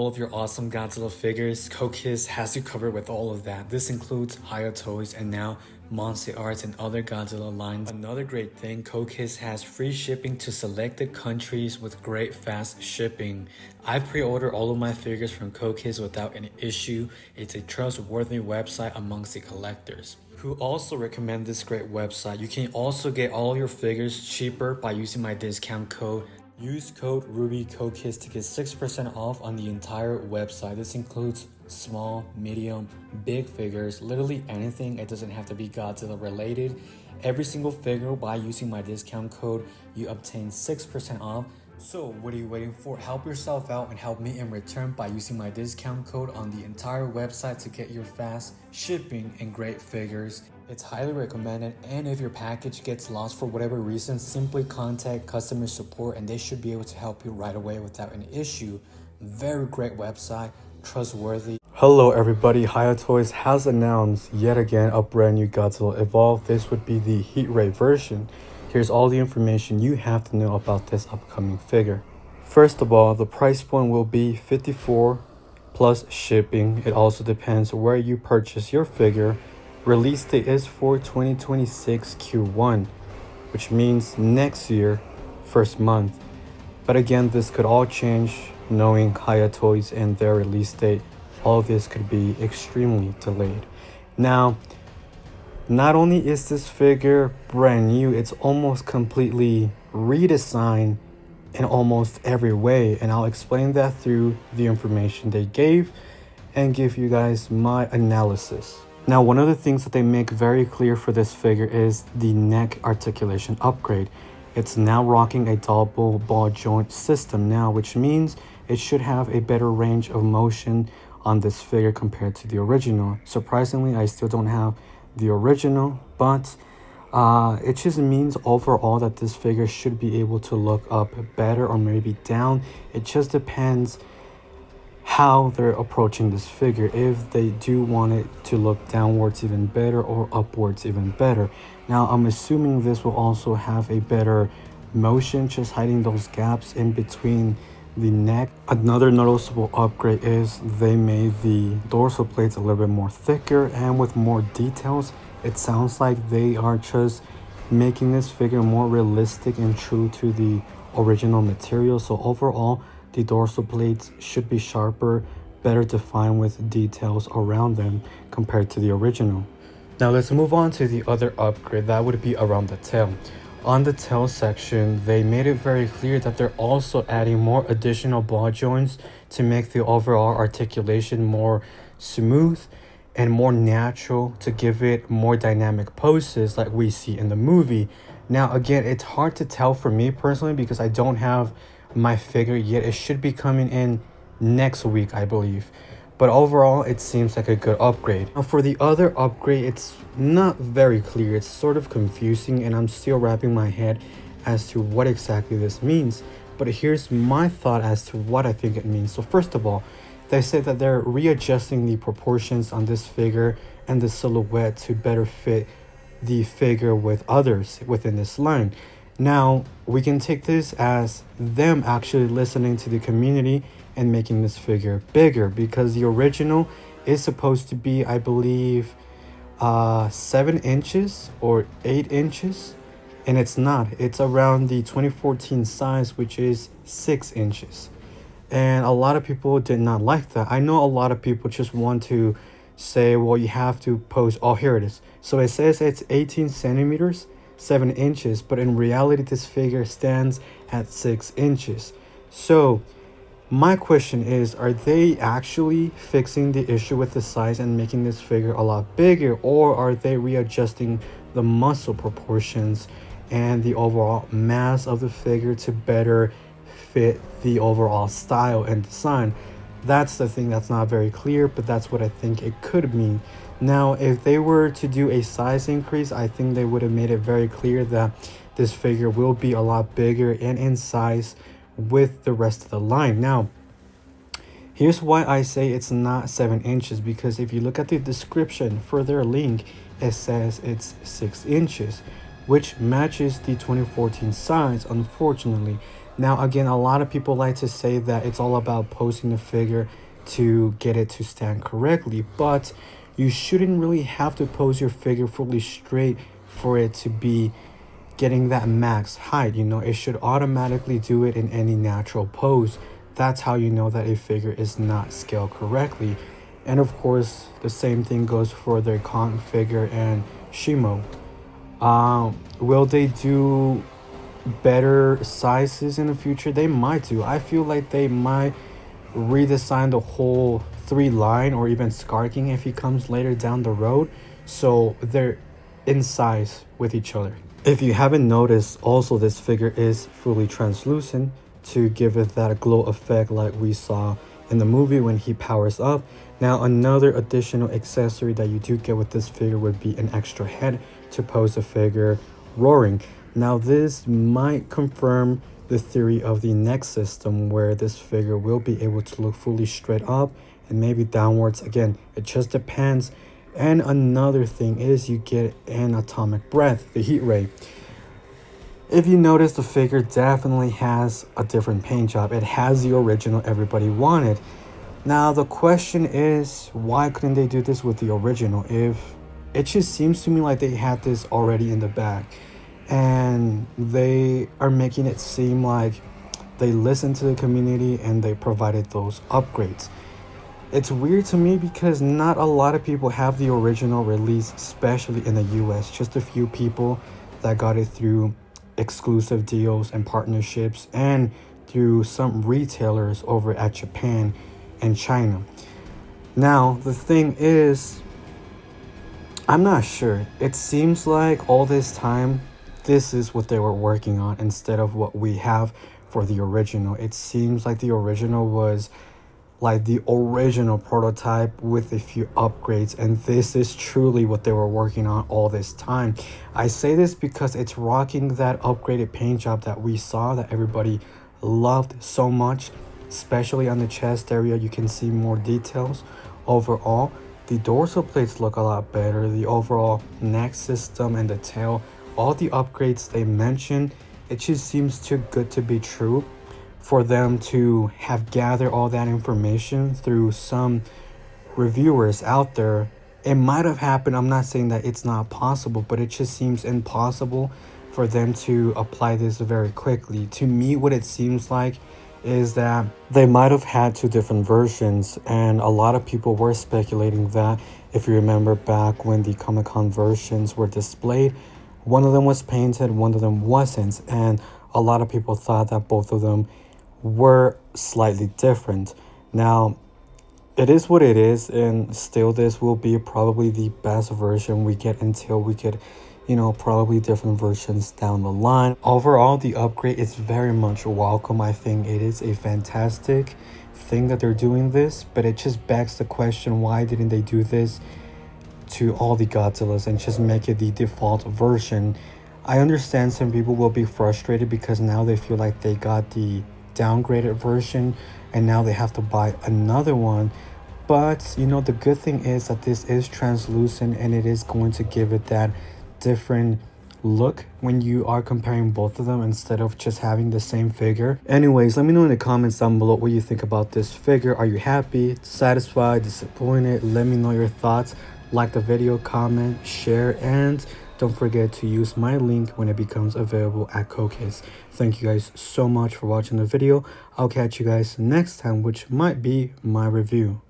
all of your awesome Godzilla figures, Kokis has you covered with all of that. This includes Hiya Toys and now Monster Arts and other Godzilla lines. Another great thing, Kokis has free shipping to selected countries with great fast shipping. I've pre-ordered all of my figures from Kokis without any issue. It's a trustworthy website amongst the collectors who also recommend this great website. You can also get all your figures cheaper by using my discount code. Use code RubiGamingx to get 6% off on the entire website. This includes small, medium, big figures, literally anything. It doesn't have to be Godzilla related. Every single figure, by using my discount code, you obtain 6% off. So what are you waiting for? Help yourself out and help me in return by using my discount code on the entire website to get your fast shipping and great figures. It's highly recommended, and if your package gets lost for whatever reason, simply contact customer support and they should be able to help you right away without an issue. Very great website, trustworthy. Hello everybody, Hiya Toys has announced yet again a brand new Godzilla Evolved. This would be the heat ray version. Here's all the information you have to know about this upcoming figure. First of all, the price point will be $54 plus shipping. It also depends where you purchase your figure. Release date is for 2026 Q1, which means next year, first month. But again, this could all change knowing Hiya Toys and their release date. All of this could be extremely delayed. Now, not only is this figure brand new, it's almost completely redesigned in almost every way. And I'll explain that through the information they gave and give you guys my analysis. Now, one of the things that they make very clear for this figure is the neck articulation upgrade. It's now rocking a double ball joint system now, which means it should have a better range of motion on this figure compared to the original. Surprisingly, I still don't have the original, but it just means overall that this figure should be able to look up better or maybe down. It just depends how they're approaching this figure, if they do want it to look downwards even better or upwards even better. Now, I'm assuming this will also have a better motion, just hiding those gaps in between the neck. Another noticeable upgrade is they made the dorsal plates a little bit more thicker and with more details. It sounds like they are just making this figure more realistic and true to the original material. So overall, the dorsal plates should be sharper, better defined with details around them compared to the original. Now let's move on to the other upgrade. That would be around the tail. On the tail section, they made it very clear that they're also adding more additional ball joints to make the overall articulation more smooth and more natural, to give it more dynamic poses like we see in the movie. Now again, it's hard to tell for me personally because I don't have my figure yet. It should be coming in next week, I believe, but overall it seems like a good upgrade. Now for the other upgrade, it's not very clear. It's sort of confusing and I'm still wrapping my head as to what exactly this means, but here's my thought as to what I think it means. So first of all, they said that they're readjusting the proportions on this figure and the silhouette to better fit the figure with others within this line. Now, we can take this as them actually listening to the community and making this figure bigger, because the original is supposed to be, I believe, 7 inches or 8 inches, and it's not. It's around the 2014 size, which is 6 inches. And a lot of people did not like that. I know a lot of people just want to say, well, you have to post, oh, here it is. So it says it's 18 centimeters, 7 inches, but in reality this figure stands at 6 inches. So my question is, are they actually fixing the issue with the size and making this figure a lot bigger, or are they readjusting the muscle proportions and the overall mass of the figure to better fit the overall style and design? That's the thing that's not very clear, but that's what I think it could mean. Now, if they were to do a size increase, I think they would have made it very clear that this figure will be a lot bigger and in size with the rest of the line. Now, here's why I say it's not 7 inches, because if you look at the description for their link, it says it's 6 inches, which matches the 2014 size, unfortunately. Now, again, a lot of people like to say that it's all about posing the figure to get it to stand correctly, but you shouldn't really have to pose your figure fully straight for it to be getting that max height. You know, it should automatically do it in any natural pose. That's how you know that a figure is not scaled correctly. And of course, the same thing goes for their Kong figure and Shimo. Will they do better sizes in the future? They might do. I feel like they might redesign the whole 3 line, or even Scar King if he comes later down the road, so they're in size with each other. If you haven't noticed, also this figure is fully translucent to give it that glow effect like we saw in the movie when he powers up. Now, another additional accessory that you do get with this figure would be an extra head to pose the figure roaring. Now, this might confirm the theory of the neck system, where this figure will be able to look fully straight up and maybe downwards. Again, it just depends. And another thing is you get an atomic breath, the heat ray. If you notice, the figure definitely has a different paint job. It has the original everybody wanted. Now, the question is, why couldn't they do this with the original? If it just seems to me like they had this already in the bag, and they are making it seem like they listened to the community and they provided those upgrades. It's weird to me because not a lot of people have the original release, especially in the US. Just a few people that got it through exclusive deals and partnerships, and through some retailers over at Japan and China. Now, the thing is, I'm not sure. It seems like all this time, this is what they were working on instead of what we have for the original. It seems like the original was like the original prototype with a few upgrades, and this is truly what they were working on all this time. I say this because it's rocking that upgraded paint job that we saw, that everybody loved so much, especially on the chest area. You can see more details. Overall, the dorsal plates look a lot better. The overall neck system and the tail, all the upgrades they mentioned, it just seems too good to be true for them to have gathered all that information through some reviewers out there. It might have happened. I'm not saying that it's not possible, but it just seems impossible for them to apply this very quickly. To me, what it seems like is that they might have had 2 different versions, and a lot of people were speculating that, if you remember back when the Comic-Con versions were displayed, one of them was painted, one of them wasn't, and a lot of people thought that both of them were slightly different. Now, it is what it is, and still this will be probably the best version we get until we get, probably different versions down the line. Overall, the upgrade is very much welcome. I think it is a fantastic thing that they're doing this, but it just begs the question, why didn't they do this to all the Godzillas and just make it the default version? I understand some people will be frustrated because now they feel like they got the downgraded version and now they have to buy another one. But the good thing is that this is translucent, and it is going to give it that different look when you are comparing both of them instead of just having the same figure. Anyways, let me know in the comments down below what you think about this figure. Are you happy, satisfied, disappointed? Let me know your thoughts. Like the video, comment, share, and don't forget to use my link when it becomes available at Kokis. Thank you guys so much for watching the video. I'll catch you guys next time, which might be my review.